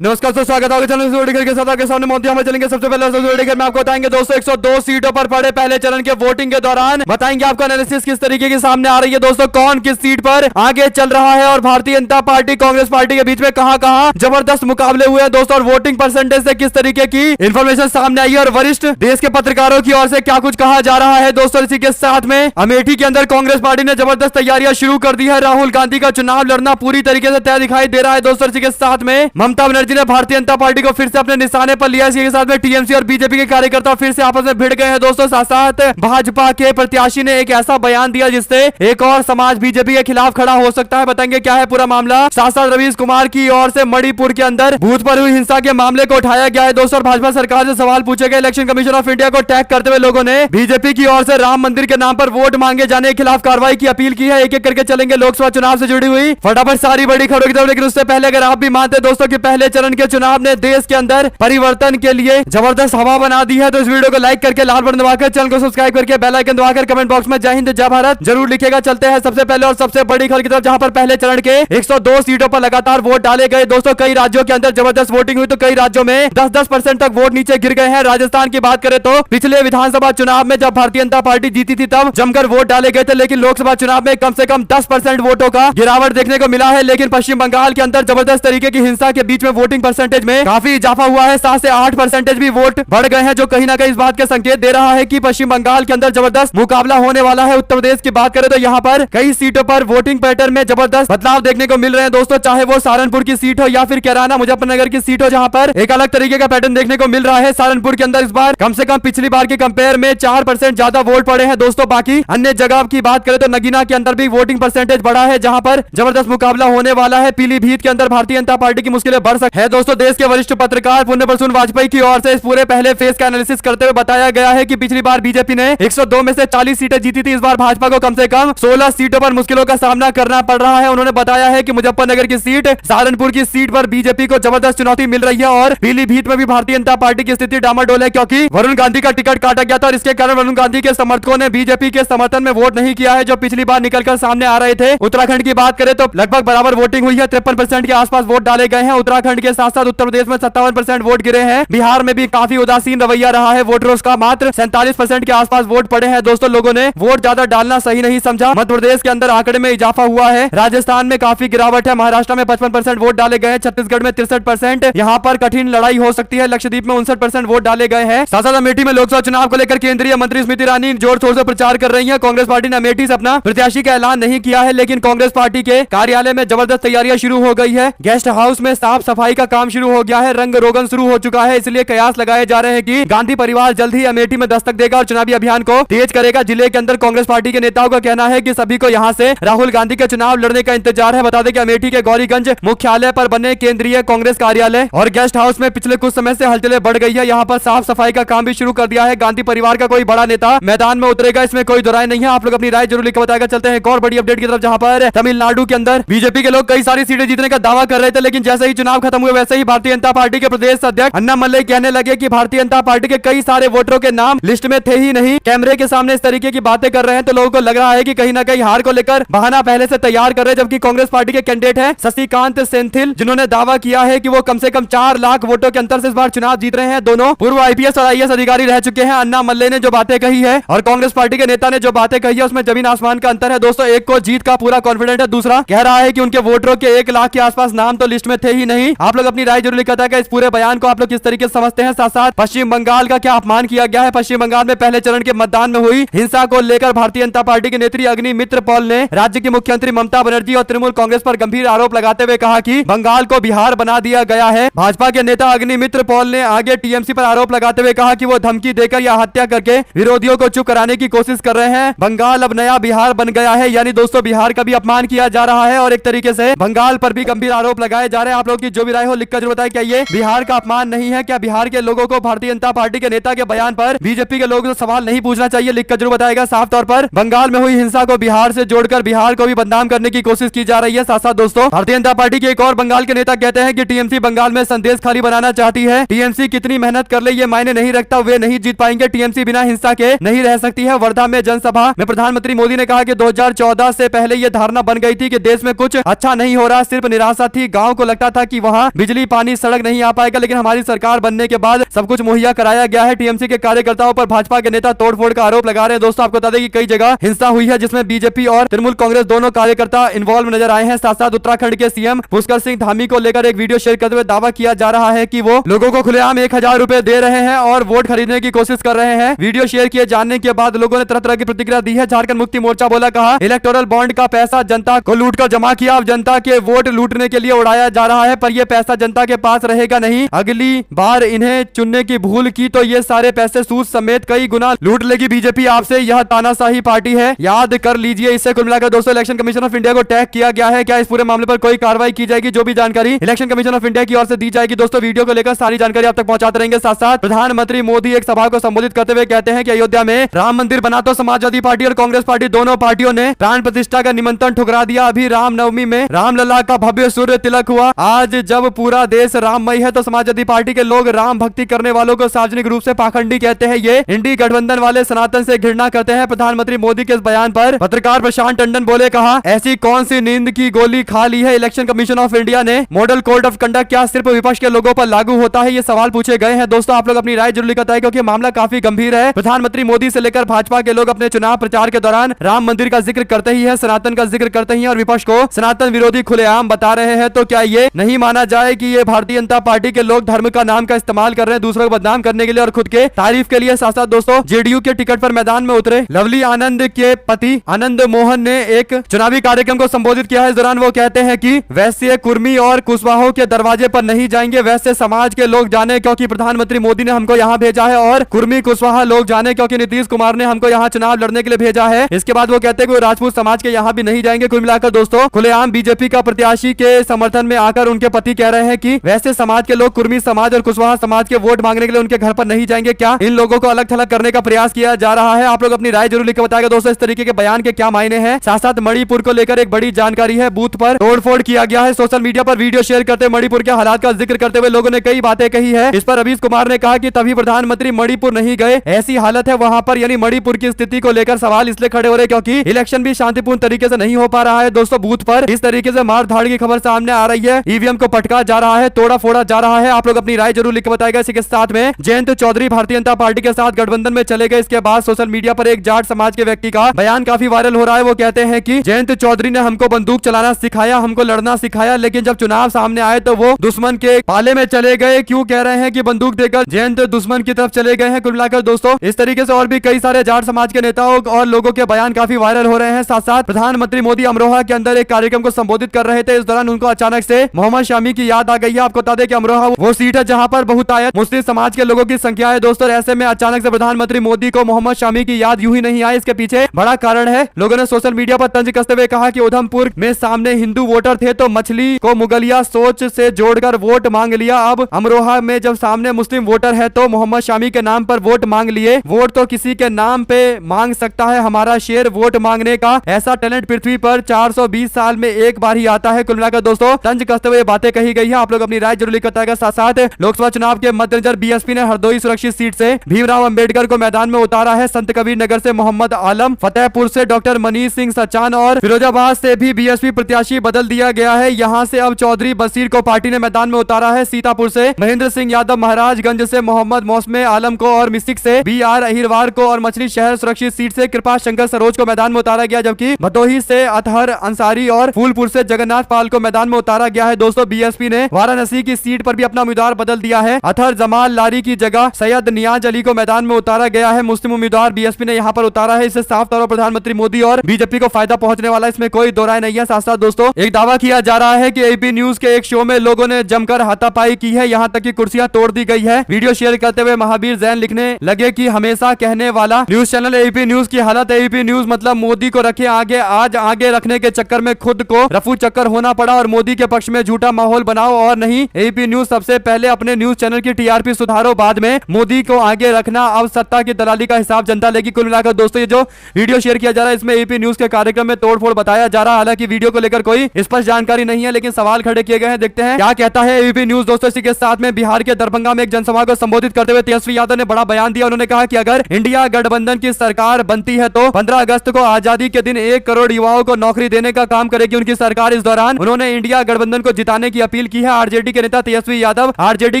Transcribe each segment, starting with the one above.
नमस्कार दोस्तों, स्वागत है चैनल के साथ आपके सामने मोदी हम चलेंगे। सबसे पहले में आपको बताएंगे दोस्तों 102 सीटों पर पड़े पहले चरण के वोटिंग के दौरान बताएंगे आपका एनालिसिस किस तरीके की सामने आ रही है दोस्तों, कौन किस सीट पर आगे चल रहा है और भारतीय जनता पार्टी कांग्रेस पार्टी के बीच में कहां जबरदस्त मुकाबले हुए हैं दोस्तों, और वोटिंग परसेंटेज से किस तरीके की इंफॉर्मेशन सामने आई है और वरिष्ठ देश के पत्रकारों की ओर से क्या कुछ कहा जा रहा है दोस्तों। इसी के साथ में अमेठी के अंदर कांग्रेस पार्टी ने जबरदस्त तैयारियां शुरू कर दी है। राहुल गांधी का चुनाव लड़ना पूरी तरीके से तय दिखाई दे रहा है दोस्तों। इसी के साथ में ममता बनर्जी ने भारतीय जनता पार्टी को फिर से अपने निशाने पर लिया। इसी के साथ में टीएमसी और बीजेपी के कार्यकर्ता फिर से आपस में भिड़ गए हैं दोस्तों। साथ भाजपा के प्रत्याशी ने एक ऐसा बयान दिया जिससे एक और समाज बीजेपी के खिलाफ खड़ा हो सकता है। बताएंगे क्या है पूरा मामला। साथ रवीश कुमार की ओर से मणिपुर के अंदर बूथ पर हुई हिंसा के मामले को उठाया गया है दोस्तों। भाजपा सरकार से सवाल पूछे गए। इलेक्शन कमीशन ऑफ इंडिया को टैग करते हुए लोगों ने बीजेपी की ओर से राम मंदिर के नाम पर वोट मांगे जाने के खिलाफ कार्रवाई की अपील की है। एक एक करके चलेंगे लोकसभा चुनाव से जुड़ी हुई फटाफट सारी बड़ी खबरों की तरफ। लेकिन उससे पहले अगर आप भी मानते दोस्तों कि पहले चरण के चुनाव ने देश के अंदर परिवर्तन के लिए जबरदस्त हवा बना दी है, तो इस वीडियो को लाइक करके लाल बटन दबाकर चैनल को सब्सक्राइब करके बेल आइकन दबाकर कमेंट बॉक्स में जय हिंद जय भारत जरूर लिखेगा। चलते हैं सबसे पहले और सबसे बड़ी खबर की तरफ, जहां पर पहले चरण के 102 सीटों पर लगातार वोट डाले गए दोस्तों। कई राज्यों के अंदर जबरदस्त वोटिंग हुई, तो कई राज्यों में 10% तक वोट नीचे गिर गए हैं। राजस्थान की बात करें तो पिछले विधानसभा चुनाव में जब भारतीय जनता पार्टी जीती थी तब जमकर वोट डाले गए थे, लेकिन लोकसभा चुनाव में कम से कम 10% वोटों का गिरावट देखने को मिला है। लेकिन पश्चिम बंगाल के अंदर जबरदस्त तरीके की हिंसा के बीच में वोटिंग परसेंटेज में काफी इजाफा हुआ है। 7 से 8% भी वोट बढ़ गए हैं, जो कहीं ना कहीं इस बात के संकेत दे रहा है कि पश्चिम बंगाल के अंदर जबरदस्त मुकाबला होने वाला है। उत्तर प्रदेश की बात करें तो यहाँ पर कई सीटों पर वोटिंग पैटर्न में जबरदस्त बदलाव देखने को मिल रहे हैं दोस्तों, चाहे वो सहारनपुर की सीट हो या फिर कैराना मुजफ्फरनगर की सीट हो, जहां पर एक अलग तरीके का पैटर्न देखने को मिल रहा है। सहारनपुर के अंदर इस बार कम से कम पिछली बार के कंपेयर में 4% ज्यादा वोट पड़े हैं दोस्तों। बाकी अन्य जगह की बात करें तो नगीना के अंदर भी वोटिंग परसेंटेज बढ़ा है, जहां पर जबरदस्त मुकाबला होने वाला है। पीलीभीत के अंदर भारतीय जनता पार्टी की मुश्किलें बढ़ सकती है दोस्तों। देश के वरिष्ठ पत्रकार पुण्य प्रसून वाजपेयी की ओर से इस पूरे पहले फेज का एनालिसिस करते हुए बताया गया है कि पिछली बार बीजेपी ने 102 में से 40 सीटें जीती थी। इस बार भाजपा को कम से कम 16 सीटों पर मुश्किलों का सामना करना पड़ रहा है। उन्होंने बताया है कि मुजफ्फरनगर की सीट, सहारनपुर की सीट पर बीजेपी को जबरदस्त चुनौती मिल रही है और पीलीभीत में भी भारतीय जनता पार्टी की स्थिति डामाडोल है, क्योंकि वरुण गांधी का टिकट काटा गया था और इसके कारण वरुण गांधी के समर्थकों ने बीजेपी के समर्थन में वोट नहीं किया है, जो पिछली बार निकलकर सामने आ रहे थे। उत्तराखंड की बात करें तो लगभग बराबर वोटिंग हुई है, 53% के आसपास वोट डाले गए हैं। उत्तराखंड के साथ साथ उत्तर प्रदेश में 57% वोट गिरे हैं। बिहार में भी काफी उदासीन रवैया रहा है वोटरों का, मात्र 47% के आसपास वोट पड़े हैं दोस्तों। लोगों ने वोट ज्यादा डालना सही नहीं समझा। मध्य प्रदेश के अंदर आंकड़े में इजाफा हुआ है। राजस्थान में काफी गिरावट है। महाराष्ट्र में 55% वोट डाले गए हैं। छत्तीसगढ़ में 63%। यहाँ पर कठिन लड़ाई हो सकती है। लक्षद्वीप में 59% वोट डाले गए हैं। साथ साथ अमेठी में लोकसभा चुनाव को लेकर केंद्रीय मंत्री स्मृति ईरानी जोर शोर से प्रचार कर रही है। कांग्रेस पार्टी ने अमेठी से अपना प्रत्याशी का ऐलान नहीं किया है, लेकिन कांग्रेस पार्टी के कार्यालय में जबरदस्त तैयारियां शुरू हो गई है। गेस्ट हाउस में साफ सफाई का काम शुरू हो गया है। रंग रोगन शुरू हो चुका है। इसलिए कयास लगाए जा रहे हैं कि गांधी परिवार जल्द ही अमेठी में दस्तक देगा और चुनावी अभियान को तेज करेगा। जिले के अंदर कांग्रेस पार्टी के नेताओं का कहना है कि सभी को यहां से राहुल गांधी के चुनाव लड़ने का इंतजार है। बता दें कि अमेठी के गौरीगंज मुख्यालय पर बने केंद्रीय कांग्रेस कार्यालय और गेस्ट हाउस में पिछले कुछ समय से हलचलें बढ़ गई है। यहाँ पर साफ सफाई का काम भी शुरू कर दिया है। गांधी परिवार का कोई बड़ा नेता मैदान में उतरेगा, इसमें कोई दो राय नहीं है। आप लोग अपनी राय जरूर लिख बताएगा। चलते हैं एक और बड़ी अपडेट की तरफ, जहां पर तमिलनाडु के अंदर बीजेपी के लोग कई सारी सीटें जीतने का दावा कर रहे थे, लेकिन जैसे ही चुनाव खत्म हुए वैसे ही भारतीय जनता पार्टी के प्रदेश अध्यक्ष अन्नामलई कहने लगे कि भारतीय जनता पार्टी के कई सारे वोटरों के नाम लिस्ट में थे ही नहीं। कैमरे के सामने इस तरीके की बातें कर रहे हैं तो लोगों को लग रहा है कि कहीं ना कहीं हार को लेकर बहाना पहले से तैयार कर रहे हैं। जबकि कांग्रेस पार्टी के कैंडिडेट हैं शशिकांत सेंथिल, जिन्होंने दावा किया है कि वो कम से कम 4 लाख वोटों के अंतर से इस बार चुनाव जीत रहे हैं। दोनों पूर्व आईपीएस और आईएएस अधिकारी रह चुके हैं। अन्नामलई ने जो बातें कही है और कांग्रेस पार्टी के नेता ने जो बातें कही है उसमें जमीन आसमान का अंतर है दोस्तों। एक को जीत का पूरा कॉन्फिडेंट है, दूसरा कह रहा है कि उनके वोटरों के 1 लाख के आसपास नाम तो लिस्ट में थे ही नहीं। आप लोग अपनी राय जरूर लिखा था कि इस पूरे बयान को आप लोग किस तरीके से समझते हैं। साथ साथ पश्चिम बंगाल का क्या अपमान किया गया है। पश्चिम बंगाल में पहले चरण के मतदान में हुई हिंसा को लेकर भारतीय जनता पार्टी के नेत्री अग्निमित्र पॉल ने राज्य की मुख्यमंत्री ममता बनर्जी और तृणमूल कांग्रेस पर गंभीर आरोप लगाते हुए कहा कि बंगाल को बिहार बना दिया गया है। भाजपा के नेता अग्निमित्र पॉल ने आगे टीएमसी पर आरोप लगाते हुए कहा कि वो धमकी देकर या हत्या करके विरोधियों को चुप कराने की कोशिश कर रहे हैं। बंगाल अब नया बिहार बन गया है, यानी दोस्तों बिहार का भी अपमान किया जा रहा है और एक तरीके से बंगाल पर भी गंभीर आरोप लगाए जा रहे हैं। आप लोग की जो भी राय हो लिखकर जरूर बताएं, क्या ये बिहार का अपमान नहीं है? क्या बिहार के लोगों को भारतीय जनता पार्टी के नेता के बयान पर बीजेपी के लोगों से सवाल नहीं पूछना चाहिए? लिखकर जरूर बताएगा। साफ तौर पर बंगाल में हुई हिंसा को बिहार से जोड़कर बिहार को भी बदनाम करने की कोशिश की जा रही है। साथ साथ दोस्तों भारतीय जनता पार्टी के एक और बंगाल के नेता कहते हैं कि टीएमसी बंगाल में संदेश खाली बनाना चाहती है। टीएमसी कितनी मेहनत कर ले ये मायने नहीं रखता, वे नहीं जीत पाएंगे। टीएमसी बिना हिंसा के नहीं रह सकती है। वर्धा में जनसभा में प्रधानमंत्री मोदी ने कहा कि 2014 से पहले यह धारणा बन गई थी कि देश में कुछ अच्छा नहीं हो रहा, सिर्फ निराशा थी। गांव को लगता था कि वहां बिजली पानी सड़क नहीं आ पाएगा, लेकिन हमारी सरकार बनने के बाद सब कुछ मुहैया कराया गया है। टीएमसी के कार्यकर्ताओं पर भाजपा के नेता तोड़फोड़ का आरोप लगा रहे हैं। दोस्तों आपको बता दें कि कई जगह हिंसा हुई है, जिसमें बीजेपी और तृणमूल कांग्रेस दोनों कार्यकर्ता इन्वॉल्व नजर आए हैं। साथ साथ उत्तराखंड के सीएम पुष्कर सिंह धामी को लेकर एक वीडियो शेयर करते हुए दावा किया जा रहा है कि वो लोगों को खुलेआम 1000 रुपए दे रहे हैं और वोट खरीदने की कोशिश कर रहे हैं। वीडियो शेयर किए जाने के बाद लोगों ने तरह तरह की प्रतिक्रिया दी है। झारखंड मुक्ति मोर्चा बोला, कहा इलेक्टोरल बॉन्ड का पैसा जनता को लूटकर जमा किया, अब जनता के वोट लूटने के लिए उड़ाया जा रहा है, पर यह पैसा जनता के पास रहेगा नहीं। अगली बार इन्हें चुनने की भूल की तो ये सारे पैसे सूद समेत कई गुना लूट लेगी बीजेपी आपसे। यह तानाशाही पार्टी है, याद कर लीजिए। इससे कुल मिलाकर दोस्तों इलेक्शन कमीशन ऑफ इंडिया को टैग किया गया है। क्या इस पूरे मामले पर कोई कार्रवाई की जाएगी? जो भी जानकारी इलेक्शन कमीशन ऑफ इंडिया की ओर से दी जाएगी दोस्तों, वीडियो को लेकर सारी जानकारी आप तक पहुंचाते रहेंगे। साथ साथ प्रधानमंत्री मोदी एक सभा को संबोधित करते हुए कहते हैं कि अयोध्या में राम मंदिर बना तो समाजवादी पार्टी और कांग्रेस पार्टी दोनों पार्टियों ने प्राण प्रतिष्ठा का निमंत्रण ठुकरा दिया। अभी रामनवमी में रामलला का भव्य सूर्य तिलक हुआ। आज जब पूरा देश राममय है तो समाजवादी पार्टी के लोग राम भक्ति करने वालों को सार्वजनिक रूप से पाखंडी कहते हैं। ये इंडी गठबंधन वाले सनातन से घृणा करते हैं। प्रधानमंत्री मोदी के इस बयान पर पत्रकार प्रशांत टंडन बोले, कहा ऐसी कौन सी नींद की गोली खा ली है इलेक्शन कमीशन ऑफ इंडिया ने? मॉडल कोड ऑफ कंडक्ट क्या सिर्फ विपक्ष के लोगों पर लागू होता है? ये सवाल पूछे गए हैं। दोस्तों आप लोग अपनी राय जरूर बताएं, क्योंकि मामला काफी गंभीर है। प्रधानमंत्री मोदी से लेकर भाजपा के लोग अपने चुनाव प्रचार के दौरान राम मंदिर का जिक्र करते ही है, सनातन का जिक्र करते ही, और विपक्ष को सनातन विरोधी खुलेआम बता रहे हैं। तो क्या ये नहीं माना जाए कि ये भारतीय जनता पार्टी के लोग धर्म का नाम का इस्तेमाल कर रहे हैं दूसरों को बदनाम करने के लिए और खुद के तारीफ के लिए? साथ साथ दोस्तों जेडीयू के टिकट पर मैदान में उतरे लवली आनंद के पति आनंद मोहन ने एक चुनावी कार्यक्रम को संबोधित किया है। इस दौरान वो कहते हैं कि वैश्य कुर्मी और कुशवाहों के दरवाजे पर नहीं जाएंगे, वैश्य समाज के लोग जाने क्योंकि प्रधानमंत्री मोदी ने हमको यहाँ भेजा है, और कुर्मी कुशवाहा लोग जाने क्योंकि नीतीश कुमार ने हमको यहाँ चुनाव लड़ने के लिए भेजा है। इसके बाद वो कहते हैं कि राजपूत समाज के यहाँ भी नहीं जाएंगे। कुल मिलाकर दोस्तों खुलेआम बीजेपी का प्रत्याशी के समर्थन में आकर उनके पति कह रहे हैं कि वैसे समाज के लोग कुर्मी समाज और कुशवाहा समाज के वोट मांगने के लिए उनके घर पर नहीं जाएंगे। क्या इन लोगों को अलग थलग करने का प्रयास किया जा रहा है? आप लोग अपनी राय जरूर लिखकर बताएगा दोस्तों इस तरीके के बयान के क्या मायने हैं। साथ साथ मणिपुर को लेकर एक बड़ी जानकारी है, बूथ पर तोड़फोड़ किया गया है। सोशल मीडिया पर वीडियो शेयर करते मणिपुर के हालात का जिक्र करते हुए लोगों ने कई बातें कही है। इस पर रवीश कुमार ने कहा कि तभी प्रधानमंत्री मणिपुर नहीं गए, ऐसी हालत है वहां पर। यानी मणिपुर की स्थिति को लेकर सवाल इसलिए खड़े हो रहे क्योंकि इलेक्शन भी शांतिपूर्ण तरीके से नहीं हो पा रहा है। दोस्तों बूथ पर इस तरीके से मार धाड़ की खबर सामने आ रही है, ईवीएम को पटका जा रहा है, तोड़ा फोड़ा जा रहा है। आप लोग अपनी राय जरूर लिख के बताएगा। इसी के साथ में जयंत चौधरी भारतीय जनता पार्टी के साथ गठबंधन में चले गए। इसके बाद सोशल मीडिया पर एक जाट समाज के व्यक्ति का बयान काफी वायरल हो रहा है। वो कहते हैं कि जयंत चौधरी ने हमको बंदूक चलाना सिखाया, हमको लड़ना सिखाया, लेकिन जब चुनाव सामने आए तो वो दुश्मन के पाले में चले गए। क्यों कह रहे हैं कि बंदूक देकर जयंत दुश्मन की तरफ चले गए हैं? कुल मिलाकर दोस्तों इस तरीके से और भी कई सारे जाट समाज के नेताओं और लोगों के बयान काफी वायरल हो रहे हैं। साथ साथ प्रधानमंत्री मोदी अमरोहा के अंदर एक कार्यक्रम को संबोधित कर रहे थे। इस दौरान उनको अचानक से मोहम्मद शामी की याद आ गई है। आपको बता दें कि अमरोहा वो सीट है जहां पर बहुतायत मुस्लिम समाज के लोगों की संख्या है दोस्तों। ऐसे में अचानक से प्रधानमंत्री मोदी को मोहम्मद शामी की याद यूं ही नहीं आई, इसके पीछे बड़ा कारण है। लोगों ने सोशल मीडिया पर तंज कसते हुए कहा कि उधमपुर में सामने हिंदू वोटर थे तो मछली को मुगलिया सोच से जोड़कर वोट मांग लिया, अब अमरोहा में जब सामने मुस्लिम वोटर है तो मोहम्मद शामी के नाम पर वोट मांग लिए। वोट तो किसी के नाम पे मांग सकता है, हमारा शेर वोट मांगने का, ऐसा टैलेंट पृथ्वी पर 420 साल में एक बार ही आता है। कुल मिलाकर दोस्तों तंज कसते हुए बातें कही गई है। आप लोग अपनी राय जरूर लिख बताएगा। साथ साथ लोकसभा चुनाव के मद्देनजर बीएसपी ने हरदोई सुरक्षित सीट से भीमराव अंबेडकर को मैदान में उतारा है। संत कबीर नगर से मोहम्मद आलम, फतेहपुर से डॉक्टर मनीष सिंह सचान और फिरोजाबाद से भी बीएसपी प्रत्याशी बदल दिया गया है। यहाँ से अब चौधरी बशीर को पार्टी ने मैदान में उतारा है। सीतापुर से महेंद्र सिंह यादव, महाराजगंज से मोहम्मद मौसमे आलम को और मिसिक से बीआर अहिरवार को और मछली शहर सुरक्षित सीट से कृपा शंकर सरोज को मैदान में उतारा गया, जबकि भदोही से अतहर अंसारी और फूलपुर से जगन्नाथ पाल को मैदान में उतारा गया है। दोस्तों बीएसपी ने वाराणसी की सीट पर भी अपना उम्मीदवार बदल दिया है। अतहर जमाल लारी की जगह सैयद नियाज अली को मैदान में उतारा गया है। मुस्लिम उम्मीदवार बीएसपी ने यहाँ पर उतारा है। इससे साफ तौर पर प्रधानमंत्री मोदी और बीजेपी को फायदा पहुंचने वाला है, इसमें कोई दो राय नहीं है। साथ साथ दोस्तों एक दावा किया जा रहा है कि एबी न्यूज के एक शो में लोगों ने जमकर हाथापाई की है, यहाँ तक कि कुर्सियां तोड़ दी गई है। वीडियो शेयर करते हुए महावीर जैन लिखने लगे कि हमेशा कहने वाला न्यूज चैनल एबी न्यूज की हालत। एबी न्यूज मतलब मोदी को रखे आगे, आज आगे रखने के चक्कर में खुद को रफू चक्कर होना पड़ा और मोदी के पक्ष में झूठा माहौल बनाओ और नहीं। एबी न्यूज सबसे पहले अपने न्यूज चैनल की टीआरपी सुधारो, बाद में मोदी को आगे रखना, अब सत्ता की दलाली का हिसाब जनता लेगी। कुल मिलाकर दोस्तों ये जो वीडियो शेयर किया जा रहा है इसमें एबी न्यूज के कार्यक्रम में तोड़फोड़ बताया जा रहा है। हालांकि वीडियो को लेकर कोई स्पष्ट जानकारी नहीं है, लेकिन सवाल खड़े किए गए हैं। देखते हैं क्या कहता है एबी न्यूज। दोस्तों इसी के साथ में बिहार के दरभंगा में एक जनसभा को संबोधित करते हुए तेजस्वी यादव ने बड़ा बयान दिया। उन्होंने कहा कि अगर इंडिया गठबंधन की सरकार बनती है तो 15 अगस्त को आजादी के दिन 1 करोड़ युवाओं को नौकरी देने का काम करेगी उनकी सरकार। इस दौरान उन्होंने इंडिया गठबंधन को जिताने की अपील की है। आरजेडी के नेता तेजस्वी यादव आरजेडी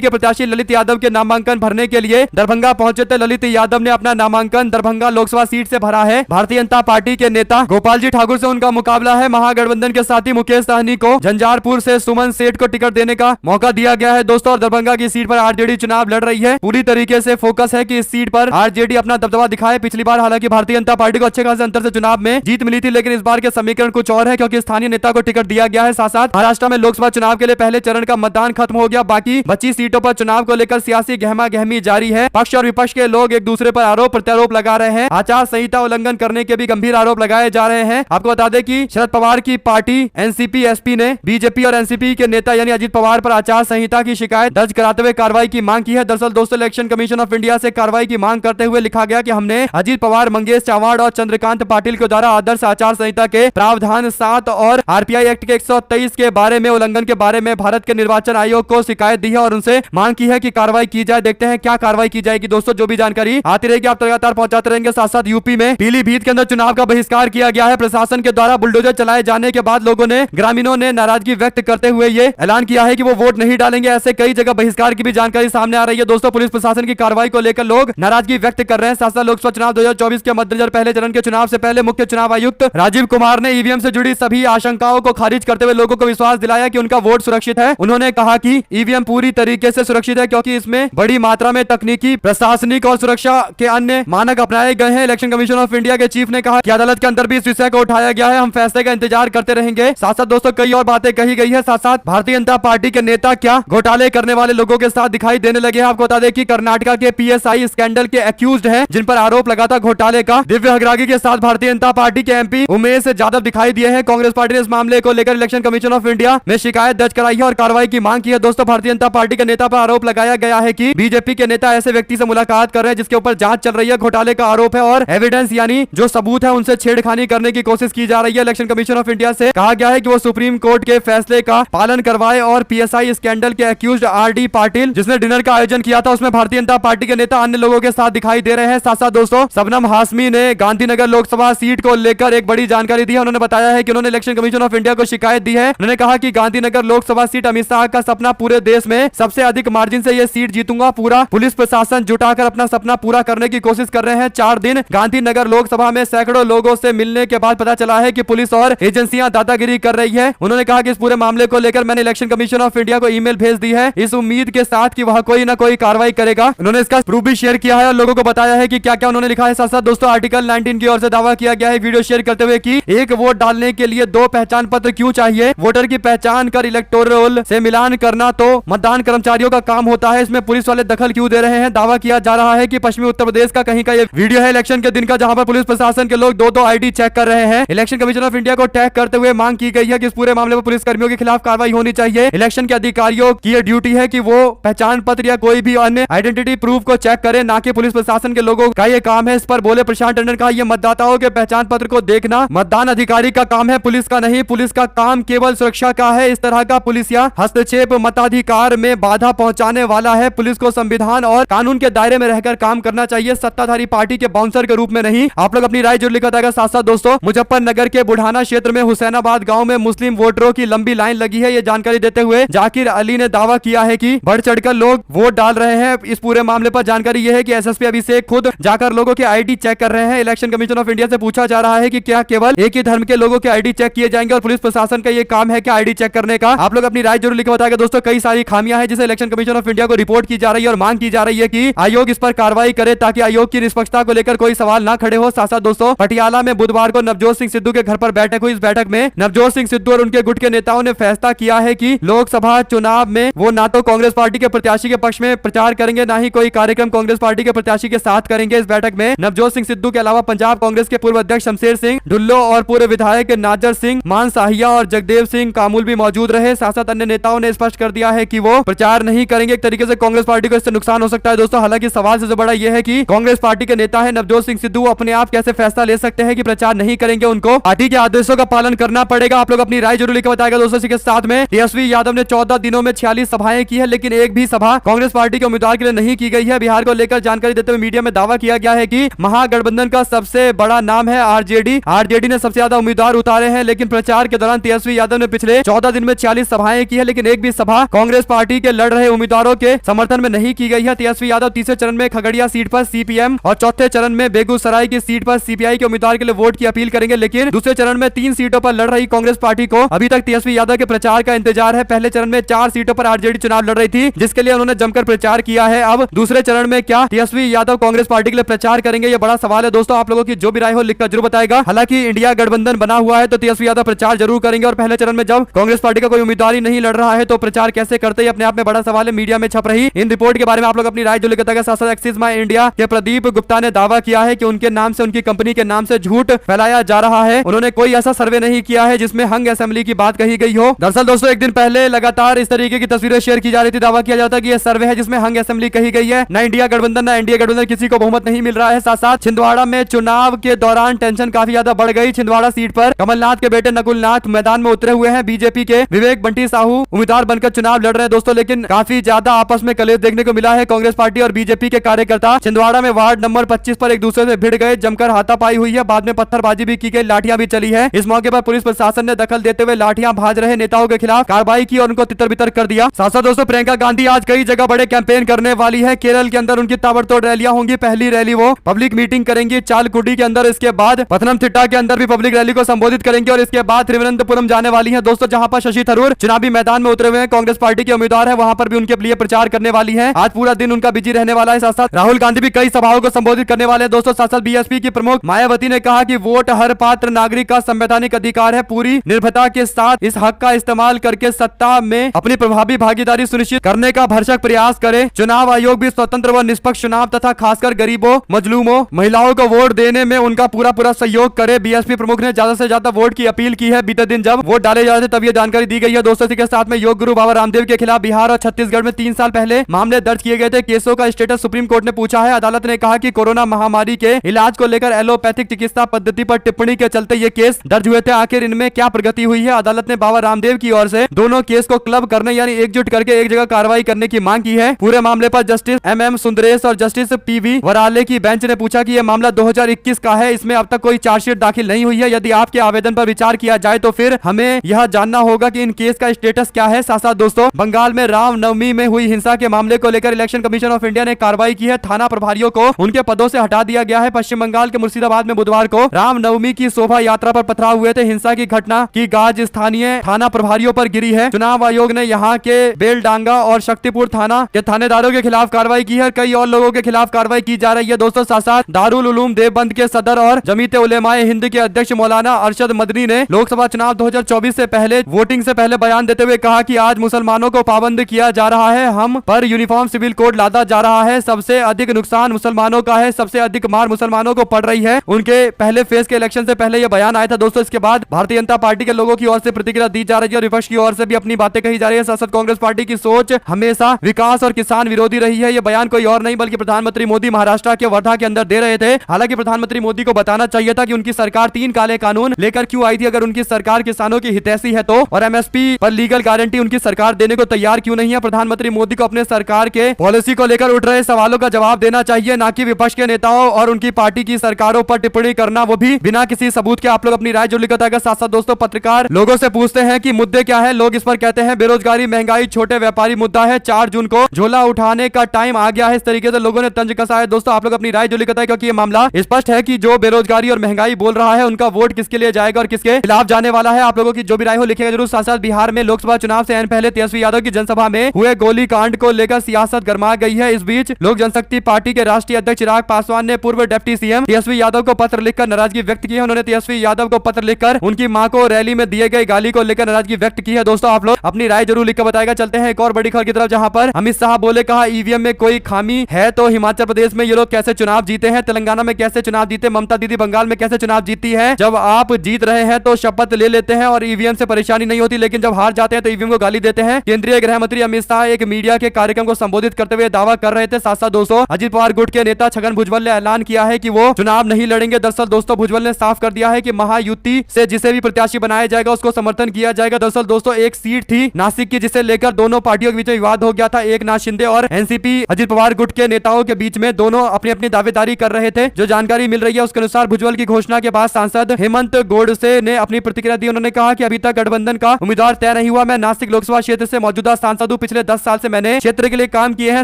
के प्रत्याशी ललित यादव के नामांकन भरने के लिए दरभंगा पहुंचे थे। ललित यादव ने अपना नामांकन दरभंगा लोकसभा सीट से भरा है। भारतीय जनता पार्टी के नेता गोपाल जी ठाकुर से उनका मुकाबला है। महागठबंधन के साथी मुकेश सहनी को झंझारपुर से सुमन सेठ को टिकट देने का मौका दिया गया है दोस्तों। और दरभंगा की सीट पर आरजेडी चुनाव लड़ रही है। पूरी तरीके से फोकस है कि इस सीट पर आरजेडी अपना दबदबा दिखाए। पिछली बार हालांकि भारतीय जनता पार्टी को अच्छे खासे अंतर से चुनाव में जीत मिली थी, लेकिन इस बार के समीकरण कुछ और है क्योंकि स्थानीय नेता को टिकट दिया गया है। साथ साथ महाराष्ट्र में लोकसभा चुनाव के लिए पहले चरण का मतदान खत्म हो गया। बाकी बची सीटों पर चुनाव को लेकर सियासी गहमा गहमी जारी है। पक्ष और विपक्ष के लोग एक दूसरे पर आरोप प्रत्यारोप लगा रहे हैं। आचार संहिता उल्लंघन करने के भी गंभीर आरोप लगाए जा रहे हैं। आपको बता दें कि शरद पवार की पार्टी एनसीपी एसपी ने बीजेपी और एनसीपी के नेता यानी अजीत पवार पर आचार संहिता की शिकायत दर्ज कराते हुए कार्रवाई की मांग की है। दरअसल दोस्तों इलेक्शन कमीशन ऑफ इंडिया से कार्रवाई की मांग करते हुए लिखा गया कि हमने अजीत पवार, मंगेश चावड़ और चंद्रकांत पाटिल के द्वारा आदर्श आचार संहिता के प्रावधान 7 और आरपीआई एक्ट के 123 के बारे में उल्लंघन के बारे में भारत के निर्वाचन आयोग को शिकायत दी है और उनसे मांग की है कि कार्रवाई की जाए। देखते हैं क्या कार्रवाई की जाएगी दोस्तों। जो भी जानकारी आती रहेगी आप लगातार पहुंचाते रहेंगे। साथ साथ यूपी में पीलीभीत के अंदर चुनाव का बहिष्कार किया गया है। प्रशासन के द्वारा बुलडोजर चलाए जाने के बाद लोगों ने ग्रामीणों ने नाराजगी व्यक्त करते हुए ये ऐलान किया है कि वो वोट नहीं डालेंगे। ऐसे कई जगह बहिष्कार की भी जानकारी सामने आ रही है दोस्तों। पुलिस प्रशासन की कार्रवाई को लेकर लोग नाराजगी व्यक्त कर रहे हैं। साथ साथ लोकसभा चुनाव 2024 के मद्देनजर पहले चरण के चुनाव से पहले मुख्य चुनाव आयुक्त राजीव कुमार ने ईवीएम से जुड़ी सभी आशंकाओं को खारिज करते हुए लोगों को विश्वास दिलाया कि उनका वोट सुरक्षित है। उन्होंने कहा कि ईवीएम पूरी तरीके से सुरक्षित है क्योंकि इसमें बड़ी मात्रा में तकनीकी, प्रशासनिक और सुरक्षा के अन्य मानक अपनाए गए हैं। इलेक्शन कमीशन ऑफ इंडिया के चीफ ने कहा कि अदालत के अंदर भी इस विषय को उठाया गया है। हम फैसले का इंतजार करते रहेंगे। साथ साथ दोस्तों कई और बातें कही गई है। साथ साथ भारतीय जनता पार्टी के नेता क्या घोटाले करने वाले लोगों के साथ दिखाई देने लगे हैं। आपको बता दें कि कर्नाटका के पीएसआई स्कैंडल के एक्यूज्ड हैं, जिन पर आरोप लगा था घोटाले का। दिव्य हगरागी के साथ भारतीय जनता पार्टी के एमपी उमेश यादव दिखाई दिए हैं। कांग्रेस पार्टी ने इस मामले को लेकर इलेक्शन कमीशन ऑफ इंडिया में शिकायत दर्ज कराई है और कार्रवाई की मांग की है। दोस्तों भारतीय जनता पार्टी के नेता पर आरोप लगाया गया है कि बीजेपी के नेता ऐसे व्यक्ति से मुलाकात कर रहे हैं जिसके ऊपर जांच चल रही है। घोटाले का आरोप है और एविडेंस यानी जो सबूत है उनसे छेड़खानी करने की कोशिश की जा रही है। इलेक्शन कमीशन ऑफ इंडिया से कहा गया है कि वो सुप्रीम कोर्ट के फैसले का पालन करवाए और पीएसआई स्कैंडल के एक्यूज्ड आरडी पाटिल जिसने डिनर का आयोजन किया था उसमें भारतीय जनता पार्टी के नेता अन्य लोगों के साथ दिखाई दे रहे हैं। साथ साथ दोस्तों शबनम हाशमी ने गांधीनगर लोकसभा सीट को लेकर एक बड़ी जानकारी दी है। उन्होंने बताया है कि उन्होंने इलेक्शन कमीशन ऑफ इंडिया को शिकायत दी है। उन्होंने कहा कि गांधीनगर लोकसभा सीट अमित शाह का सपना, पूरे देश में सबसे अधिक मार्जिन से यह सीट जीतूंगा। पूरा पुलिस प्रशासन जुटाकर अपना सपना पूरा करने की कोशिश कर रहे हैं। 4 दिन गांधीनगर लोकसभा में सैकड़ों लोगों से मिलने के बाद पता चला है कि पुलिस और एजेंसियां दादागिरी कर रही है। उन्होंने कहा कि इस पूरे मामले को लेकर मैंने इलेक्शन कमीशन ऑफ इंडिया को ईमेल भेज दी है, इस उम्मीद के साथ कि वह कोई ना कोई कार्रवाई करेगा। उन्होंने इसका प्रूफ भी शेयर किया है और लोगों को बताया है कि क्या क्या उन्होंने लिखा है। साथ साथ दोस्तों आर्टिकल 19 की ओर से दावा किया गया है वीडियो शेयर करते हुए कि एक वोट डालने के लिए 2 पहचान पत्र क्यों चाहिए। वोटर की पहचान कर इलेक्टोरल से मिलान करना तो मतदान कर्मचारियों का काम होता है, इसमें पुलिस वाले दखल क्यों दे रहे हैं। दावा किया जा रहा है कि पश्चिमी उत्तर प्रदेश का कहीं का ये वीडियो है इलेक्शन के दिन का, जहां पर पुलिस प्रशासन के लोग 2-2 आईडी चेक कर रहे हैं। इलेक्शन कमीशन ऑफ इंडिया को टैग करते हुए मांग की गई है कि इस पूरे मामले में पुलिस कर्मियों के खिलाफ कार्रवाई होनी चाहिए। इलेक्शन के अधिकारियों की यह ड्यूटी है कि वो पहचान पत्र या कोई भी अन्य आइडेंटिटी प्रूफ को चेक करें, ना कि पुलिस प्रशासन के लोगों का ये काम है। इस पर बोले प्रशांत टंडन कहा यह मतदाताओं के पहचान पत्र को देखना मतदान अधिकारी का काम है, पुलिस का नहीं। पुलिस का काम केवल सुरक्षा का है। इस तरह का पुलिस या हस्तक्षेप मताधिकार में बाधा पहुंचाने वाला है। पुलिस को संविधान और कानून के दायरे में रहकर काम करना चाहिए, सत्ताधारी पार्टी के बाउंसर के रूप में नहीं। आप लोग अपनी राय जरूर लिखा जाएगा। साथ साथ दोस्तों मुजफ्फरनगर के बुढ़ाना क्षेत्र में हुसैनाबाद गांव में मुस्लिम वोटरों की लंबी लाइन लगी है। ये जानकारी देते हुए जाकिर अली ने दावा किया है कि बढ़ चढ़कर लोग वोट डाल रहे हैं। इस पूरे मामले पर जानकारी यह है कि एसएसपी अभिषेक खुद जाकर लोगों के आईडी चेक कर रहे हैं। इलेक्शन कमीशन ऑफ इंडिया से पूछा जा रहा है कि क्या केवल एक ही धर्म के लोगों के आईडी चेक किए जाएंगे और पुलिस प्रशासन का ये काम है क्या आईडी चेक करने का। आप लोग अपनी राय जरूर लिखे बताएगा। दोस्तों कई सारी खामियां हैं जिसे इलेक्शन कमीशन ऑफ इंडिया को रिपोर्ट की जा रही है और मांग की जा रही है कि आयोग इस पर कार्रवाई करे ताकि आयोग की निष्पक्षता को लेकर कोई सवाल ना खड़े हो। साथ साथ दोस्तों पटियाला में बुधवार को नवजोत सिंह सिद्धू के घर पर बैठक हुई। इस बैठक में नवजोत सिंह सिद्धू और उनके गुट के नेताओं ने फैसला किया है कि लोकसभा चुनाव में वो ना तो कांग्रेस पार्टी के प्रत्याशी के पक्ष में प्रचार करेंगे, ना ही कोई कार्यक्रम कांग्रेस पार्टी के प्रत्याशी के साथ करेंगे। इस बैठक में नवजोत सिंह सिद्धू के अलावा पंजाब कांग्रेस के पूर्व अध्यक्ष शमशेर सिंह ढुल्लो और पूर्व विधायक नाजर सिंह मान साहिया और जगदेव सिंह कामुल भी मौजूद रहे। साथ साथ अन्य नेताओं ने स्पष्ट कर दिया है कि वो प्रचार नहीं करेंगे। एक तरीके से कांग्रेस पार्टी को इससे नुकसान हो सकता है दोस्तों। हालांकि सवाल से बड़ा यह है कि कांग्रेस पार्टी के नेता है नवजोत सिंह सिद्धू अपने आप कैसे फैसला ले सकते हैं कि प्रचार नहीं करेंगे, उनको पार्टी के आदेशों का पालन करना पड़ेगा। आप लोग अपनी राय जरूर लिखकर बताएगा दोस्तों। इसी के साथ में तेजस्वी यादव ने 14 दिनों में 46 सभाएं की है, लेकिन एक भी सभा कांग्रेस पार्टी के उम्मीदवार के लिए नहीं की गई है। बिहार को लेकर जानकारी देते हुए मीडिया में दावा किया गया है कि महागठबंधन का सबसे बड़ा नाम है आरजेडी। आरजेडी ने सबसे ज्यादा उम्मीदवार उतारे हैं, लेकिन प्रचार के दौरान तेजस्वी यादव ने पिछले 14 दिन में 46 सभाएं की है, लेकिन एक भी सभा कांग्रेस पार्टी के लड़ रहे उम्मीदवारों के समर्थन में नहीं की गई है। तेजस्वी यादव तीसरे चरण में खगड़िया सीट पर सीपीएम और चौथे चरण में बेगूसराय की सीट पर सीपीआई के उम्मीदवार के लिए वोट की अपील करेंगे। लेकिन दूसरे चरण में 3 सीटों पर लड़ रही कांग्रेस पार्टी को अभी तक तेजस्वी यादव के प्रचार का इंतजार है। पहले चरण में 4 सीटों पर आरजेडी चुनाव लड़ रही थी, जिसके लिए उन्होंने जमकर प्रचार किया है। अब दूसरे चरण में क्या तेजस्वी यादव कांग्रेस पार्टी के लिए प्रचार करेंगे, ये बड़ा सवाल है। दोस्तों, आप लोगों की जो भी राय हो लिखकर जरूर बताएगा। हालांकि इंडिया गठबंधन बना हुआ है तो तेजस्वी यादव प्रचार जरूर करेंगे, और पहले चरण में जब कांग्रेस पार्टी का कोई उम्मीदवार ही नहीं लड़ रहा है तो प्रचार कैसे करते, अपने आप में बड़ा सवाल है। मीडिया में छप रही इन रिपोर्ट के बारे में आप लोग अपनी राय जो लिखता है। साथ साथ एक्सिस माई इंडिया के प्रदीप गुप्ता ने दावा किया है कि उनके नाम से, उनकी कंपनी के नाम से झूठ फैलाया जा रहा है। उन्होंने कोई ऐसा सर्वे नहीं किया है जिसमें हंग असेंबली की बात कही गई हो। दरअसल दोस्तों, एक दिन पहले लगातार इस तरीके की तस्वीरें शेयर की जा रही थी। दावा किया जाता है कि यह सर्वे है जिसमें हंग असेंबली कही गई है। ना इंडिया गठबंधन ना एनडीए गठबंधन, किसी को बहुमत नहीं मिल रहा है। साथ साथ छिंदवाड़ा में चुनाव के दौरान टेंशन काफी ज्यादा बढ़ गई। छिंदवाड़ा सीट पर कमलनाथ के बेटे नकुलनाथ मैदान में उतरे हुए हैं। बीजेपी के विवेक बंटी साहू उम्मीदवार बनकर चुनाव लड़ रहे हैं दोस्तों, लेकिन काफी ज्यादा आपस में कलेश देखने को मिला है। कांग्रेस पार्टी और बीजेपी के कार्यकर्ता छिंदवाड़ा में वार्ड नंबर 25 पर एक दूसरे से भिड़ गए, जमकर हाथापाई हुई है। बाद में पत्थरबाजी भी की गई, लाठियां भी चली है। इस मौके पर पुलिस प्रशासन ने दखल देते हुए लाठियां भाज रहे नेताओं के खिलाफ कार्रवाई की और उनको तितर बितर कर दिया। साथ साथ दोस्तों, प्रियंका गांधी आज कई जगह बड़े कैंपेन करने वाली है। केरल के अंदर उनकी ताबड़तोड़ रैलियां होंगी। पहली रैली वो पब्लिक मीटिंग करेंगी चालकुडी के अंदर, इसके बाद पथनमथिट्टा के अंदर भी पब्लिक रैली को संबोधित करेंगे और इसके बाद तिरुवनंतपुरम जाने वाली है दोस्तों, जहां पर शशि थरूर चुनावी मैदान में उतरे हुए हैं। कांग्रेस पार्टी के उम्मीदवार है, वहां पर भी उनके लिए प्रचार करने वाली है। आज पूरा दिन उनका बिजी रहने वाला है। साथ साथ राहुल गांधी भी कई सभाओं को संबोधित करने वाले हैं दोस्तों। साथ साथ बीएसपी की प्रमुख मायावती ने कहा कि वोट हर पात्र नागरिक का संवैधानिक अधिकार है। पूरी निर्भयता के साथ इस हक का इस्तेमाल करके सत्ता में अपनी प्रभावी भागीदारी सुनिश्चित करने का भरसक प्रयास करे। चुनाव आयोग भी स्वतंत्र व निष्पक्ष चुनाव तथा खासकर गरीबों, मजलूमों, महिलाओं को वोट देने में उनका पूरा सहयोग करे। बीएसपी प्रमुख ने ज्यादा से ज्यादा वोट की अपील की है। बीते दिन जब वोट डाले जा रहे थे तब ये जानकारी दी गई है दोस्तों। इसी के साथ में योग गुरु बाबा रामदेव के खिलाफ बिहार और छत्तीसगढ़ में 3 साल पहले मामले दर्ज किए गए थे। केसों का स्टेटस सुप्रीम कोर्ट ने पूछा है। अदालत ने कहा कि कोरोना महामारी के इलाज को लेकर एलोपैथिक चिकित्सा पद्धति पर टिप्पणी के चलते ये केस दर्ज हुए थे। आखिर इनमें क्या प्रगति हुई है? अदालत ने बाबा रामदेव की ओर से दोनों केस को क्लब करने यानी एकजुट करके एक जगह कार्रवाई करने की मांग की है। पूरे मामले पर जस्टिस एम सुंदरेश और जस्टिस पीवी वराले की बेंच ने पूछा कि यह मामला 2021 का है, इसमें अब तक कोई चार्जशीट दाखिल नहीं हुई है। यदि आपके आवेदन पर विचार किया जाए तो फिर हमें यह जानना होगा कि इन केस का स्टेटस क्या है। साथ साथ दोस्तों, बंगाल में रामनवमी में हुई हिंसा के मामले को लेकर इलेक्शन कमीशन ऑफ इंडिया ने कार्रवाई की है। थाना प्रभारियों को उनके पदों से हटा दिया गया है। पश्चिम बंगाल के मुर्शिदाबाद में बुधवार को रामनवमी की शोभा यात्रा पर पथराव हुए थे। हिंसा की घटना की गाज स्थानीय थाना प्रभारियों पर गिरी है। चुनाव आयोग ने यहाँ के बेलडांगा और शक्तिपुर थाना के थानेदारों के खिलाफ कार्रवाई की है। कई और लोगों के खिलाफ कार्रवाई की जा रही है दोस्तों। साथ साथ दारुल उलूम देवबंद के सदर और जमीयत उलेमाए हिंद के अध्यक्ष मौलाना अरशद मदनी ने लोकसभा चुनाव 2024 से पहले वोटिंग से पहले बयान देते हुए कहा कि आज मुसलमानों को पाबंद किया जा रहा है, हम पर यूनिफॉर्म सिविल कोड लादा जा रहा है, सबसे अधिक नुकसान मुसलमानों का है, सबसे अधिक मार मुसलमानों को पड़ रही है। उनके पहले फेज के इलेक्शन से पहले यह बयान आया था दोस्तों। इसके बाद भारतीय जनता पार्टी के लोगों की ओर से प्रतिक्रिया दी जा रही है और विपक्ष की ओर से भी अपनी बातें कही जा रही है। साथ साथ कांग्रेस पार्टी की सोच हमेशा विकास और किसान विरोधी रही है। यह बयान कोई और नहीं बल्कि प्रधानमंत्री मोदी महाराष्ट्र के वर्धा के अंदर दे रहे थे। हालांकि प्रधानमंत्री मोदी को बताना चाहिए था कि उनकी सरकार 3 काले कानून लेकर क्यों आई थी। अगर उनकी सरकार किसानों की हितैषी है तो, और एमएसपी पर लीगल गारंटी उनकी सरकार देने को तैयार क्यों नहीं है। प्रधानमंत्री मोदी को अपने सरकार के पॉलिसी को लेकर उठ रहे सवालों का जवाब देना चाहिए, ना कि विपक्ष के नेताओं और उनकी पार्टी की सरकारों पर टिप्पणी करना, वो भी बिना किसी सबूत के। आप लोग अपनी राय जो लिखा था। साथ साथ दोस्तों, पत्रकार लोगों से पूछते हैं कि मुद्दे क्या है। लोग इस पर कहते हैं बेरोजगारी, महंगाई, छोटे व्यापारी मुद्दा है। 4 जून को झोला उठाने का टाइम आ गया है। इस तरीके से लोगों ने तंज कसा है दोस्तों। आप लोग अपनी राय जो लिखा है, क्योंकि ये मामला स्पष्ट है कि जो बेरोजगारी और महंगाई बोल रहा है उनका वोट किसके लिए जाएगा और किसके खिलाफ जाने वाला है। आप लोगों की जो भी राय हो लिखेगा जरूर। साथ साथ बिहार में लोकसभा चुनाव से पहले तेजस्वी यादव की जनसभा में हुए गोलीकांड को लेकर सियासत गर्मा गई है। इस बीच लोक जनशक्ति पार्टी के राष्ट्रीय अध्यक्ष चिराग पासवान ने पूर्व डिप्टी सीएम तेजस्वी यादव को पत्र लिखकर नाराजगी व्यक्त की है। उन्होंने तेजस्वी यादव को पत्र लिखकर उनकी मां को रैली में दिए गए गाली को लेकर नाराजगी व्यक्त की है। दोस्तों, आप लोग अपनी राय जरूर लिखकर बताएगा। चलते हैं एक और बड़ी खबर की तरफ, जहां पर अमित शाह बोले, कहा ईवीएम में कोई खामी है तो हिमाचल प्रदेश में ये लोग कैसे चुनाव जीते हैं, तेलंगाना में कैसे चुनाव जीते, ममता दीदी बंगाल में कैसे चुनाव जीती है। जब आप जीत रहे हैं तो शपथ ले लेते हैं और ईवीएम से परेशानी नहीं होती, लेकिन जब हार जाते हैं तो ईवीएम को गाली देते हैं। केंद्रीय गृह मंत्री अमित शाह एक मीडिया के कार्यक्रम को संबोधित करते हुए दावा कर रहे थे। साथ साथ दोस्तों, अजित पवार गुट के नेता छगन भुजबल ने ऐलान किया है कि वो चुनाव नहीं लड़ेंगे। दरअसल दोस्तों, भुजबल ने साफ कर दिया है कि महायुति से जिसे भी प्रत्याशी बनाया जाएगा उसको समर्थन किया जाएगा। दरअसल दोस्तों, एक सीट थी नासिक की जिसे लेकर दोनों पार्टियों के बीच विवाद हो गया था। एकनाथ शिंदे और एनसीपी अजित पवार गुट के नेताओं के बीच में दोनों अपनी अपनी दावेदारी कर रहे थे। जो जानकारी मिल रही है उसके अनुसार भुजबल की घोषणा के बाद सांसद हेमंत गोडसे ने अपनी प्रतिक्रिया दी। उन्होंने कहा कि अभी तक गठबंधन का उम्मीदवार तय तय नहीं हुआ। मैं नासिक लोकसभा क्षेत्र से मौजूदा सांसद हूँ। पिछले 10 साल से मैंने क्षेत्र के लिए काम किए हैं।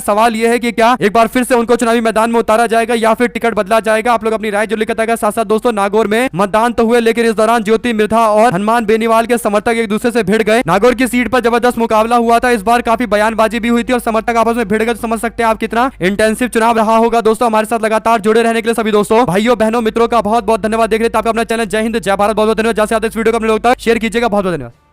सवाल यह है कि क्या एक बार फिर से उनको चुनावी मैदान में उतारा जाएगा या फिर टिकट बदला जाएगा? आप लोग अपनी राय जो लिखा था। साथ साथ दोस्तों नागौर में मतदान तो हुए, लेकिन इस दौरान ज्योति मिर्धा और हनुमान बेनीवाल के समर्थक एक दूसरे से भिड़ गए। नागौर की सीट पर जबरदस्त मुकाबला हुआ था। इस बार काफी बयानबाजी भी हुई थी और समर्थक आपस में भिड़ गए। तो समझ सकते हैं आप कितना इंटेंसिव चुनाव रहा होगा। दोस्तों हमारे साथ लगातार जुड़े रहने के लिए सभी दोस्तों, भाइयों, बहनों, मित्रों का बहुत बहुत धन्यवाद। देख रहे थे आपका अपना चैनल जय हिंद जय भारत। बहुत बहुत धन्यवाद। जैसे आते इस वीडियो को अपने लोग तक शेयर कीजिएगा। बहुत बहुत धन्यवाद।